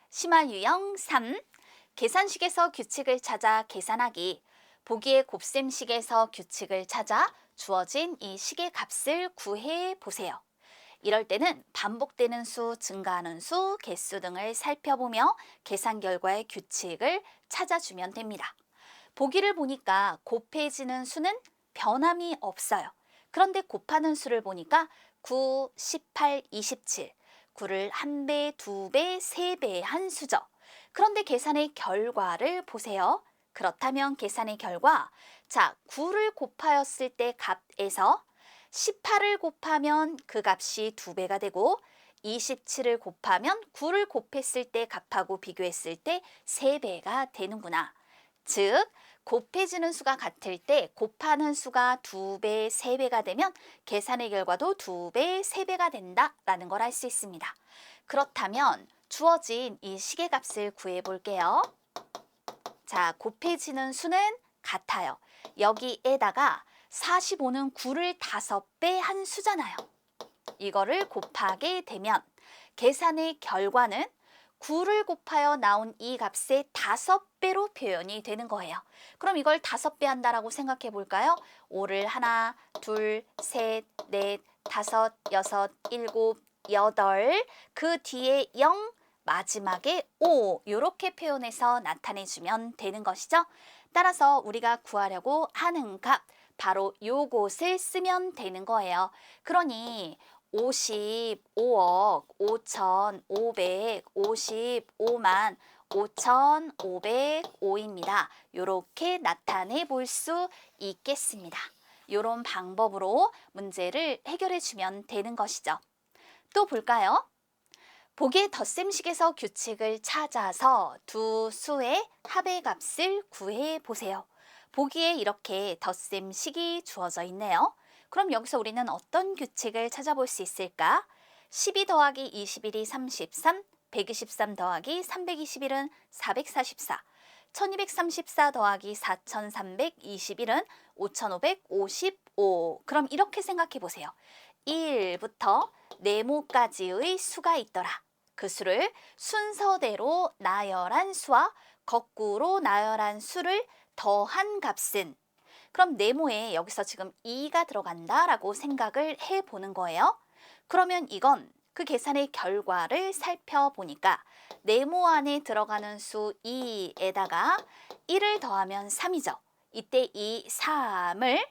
심화 유형 3. 계산식에서 규칙을 찾아 계산하기. 보기의 곱셈식에서 규칙을 찾아 주어진 이 식의 값을 구해 보세요. 이럴 때는 반복되는 수, 증가하는 수, 개수 등을 살펴보며 계산 결과의 규칙을 찾아주면 됩니다. 보기를 보니까 곱해지는 수는 변함이 없어요. 그런데 곱하는 수를 보니까 9, 18, 27. 9를 1배, 2배, 3배 한 수죠. 그런데 계산의 결과를 보세요. 그렇다면 계산의 결과, 자, 9를 곱하였을 때 값에서 18을 곱하면 그 값이 2배가 되고 27을 곱하면 9를 곱했을 때 값하고 비교했을 때 3배가 되는구나. 즉, 곱해지는 수가 같을 때 곱하는 수가 2배, 3배가 되면 계산의 결과도 2배, 3배가 된다라는 걸 알 수 있습니다. 그렇다면 주어진 이 식의 값을 구해 볼게요. 자, 곱해지는 수는 같아요. 여기에다가 45는 9를 5배 한 수잖아요. 이거를 곱하게 되면 계산의 결과는 9를 곱하여 나온 이 값의 5배로 표현이 되는 거예요. 그럼 이걸 5배 한다라고 생각해 볼까요? 5를 하나, 둘, 셋, 넷, 다섯, 여섯, 일곱, 여덟, 그 뒤에 0, 마지막에 5 이렇게 표현해서 나타내주면 되는 것이죠. 따라서 우리가 구하려고 하는 값, 바로 요것을 쓰면 되는 거예요. 그러니 55억 5,555만 5,505입니다. 이렇게 나타내 볼 수 있겠습니다. 이런 방법으로 문제를 해결해 주면 되는 것이죠. 또 볼까요? 보기의 덧셈식에서 규칙을 찾아서 두 수의 합의 값을 구해 보세요. 보기에 이렇게 덧셈식이 주어져 있네요. 그럼 여기서 우리는 어떤 규칙을 찾아볼 수 있을까? 12 더하기 21이 33, 123 더하기 321은 444, 1234 더하기 4321은 5555. 그럼 이렇게 생각해 보세요. 1부터 네모까지의 수가 있더라. 그 수를 순서대로 나열한 수와 거꾸로 나열한 수를 더한 값은, 그럼 네모에 여기서 지금 2가 들어간다라고 생각을 해보는 거예요. 그러면 이건 그 계산의 결과를 살펴보니까 네모 안에 들어가는 수 2에다가 1을 더하면 3이죠. 이때 이 3을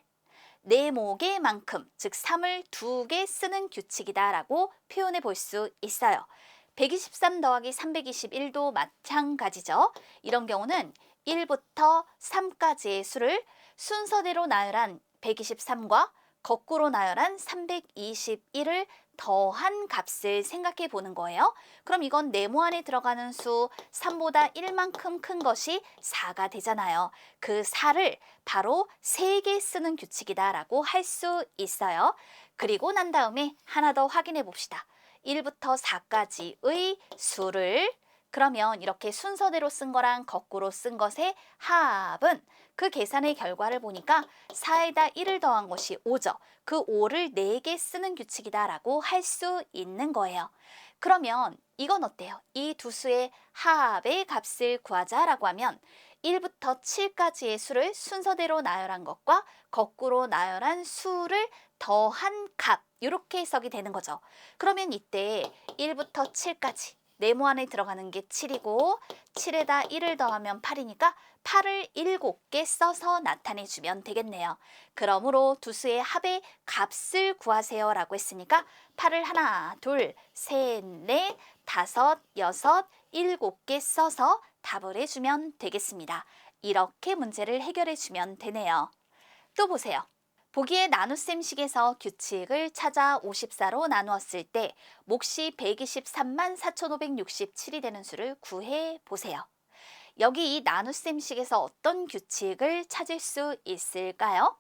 네모개만큼, 즉 3을 2개 쓰는 규칙이다라고 표현해 볼 수 있어요. 123 더하기 321도 마찬가지죠. 이런 경우는 1부터 3까지의 수를 순서대로 나열한 123과 거꾸로 나열한 321을 더한 값을 생각해 보는 거예요. 그럼 이건 네모 안에 들어가는 수 3보다 1만큼 큰 것이 4가 되잖아요. 그 4를 바로 3개 쓰는 규칙이다라고 할 수 있어요. 그리고 난 다음에 하나 더 확인해 봅시다. 1부터 4까지의 수를, 그러면 이렇게 순서대로 쓴 거랑 거꾸로 쓴 것의 합은, 그 계산의 결과를 보니까 4에다 1을 더한 것이 5죠. 그 5를 4개 쓰는 규칙이다라고 할 수 있는 거예요. 그러면 이건 어때요? 이 두 수의 합의 값을 구하자라고 하면 1부터 7까지의 수를 순서대로 나열한 것과 거꾸로 나열한 수를 더한 값, 이렇게 해석이 되는 거죠. 그러면 이때 1부터 7까지 네모 안에 들어가는 게 7이고 7에다 1을 더하면 8이니까 8을 7개 써서 나타내주면 되겠네요. 그러므로 두 수의 합의 값을 구하세요 라고 했으니까 8을 하나, 둘, 셋, 넷, 다섯, 여섯, 7개 써서 답을 해주면 되겠습니다. 이렇게 문제를 해결해 주면 되네요. 또 보세요. 보기의 나눗셈식에서 규칙을 찾아 54로 나누었을 때 몫이 123만 4,567이 되는 수를 구해 보세요. 여기 이 나눗셈식에서 어떤 규칙을 찾을 수 있을까요?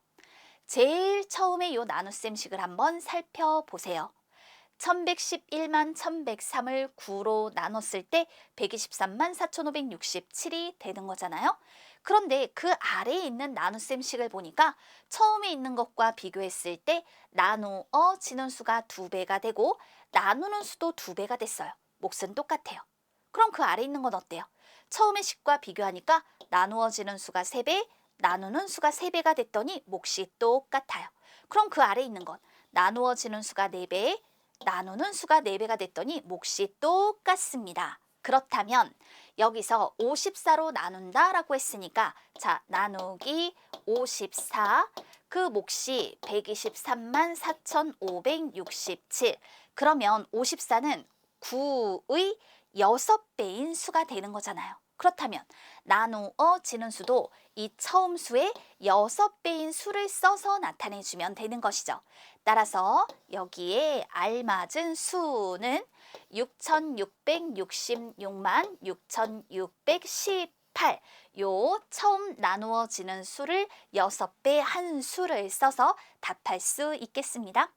제일 처음에 이 나눗셈식을 한번 살펴보세요. 1111만 1103을 9로 나눴을 때 123만 4,567이 되는 거잖아요. 그런데 그 아래에 있는 나눗셈식을 보니까 처음에 있는 것과 비교했을 때 나누어지는 수가 2배가 되고 나누는 수도 2배가 됐어요. 몫은 똑같아요. 그럼 그 아래 있는 건 어때요? 처음에 10과 비교하니까 나누어지는 수가 3배, 나누는 수가 3배가 됐더니 몫이 똑같아요. 그럼 그 아래 있는 건 나누어지는 수가 4배, 나누는 수가 4배가 됐더니 몫이 똑같습니다. 그렇다면 여기서 54로 나눈다 라고 했으니까 자, 나누기 54, 그 몫이 123만 4,567. 그러면 54는 9의 6배인 수가 되는 거잖아요. 그렇다면 나누어지는 수도 이 처음 수의 6배인 수를 써서 나타내주면 되는 것이죠. 따라서 여기에 알맞은 수는 6,666만 6,618. 요 처음 나누어지는 수를 6배 한 수를 써서 답할 수 있겠습니다.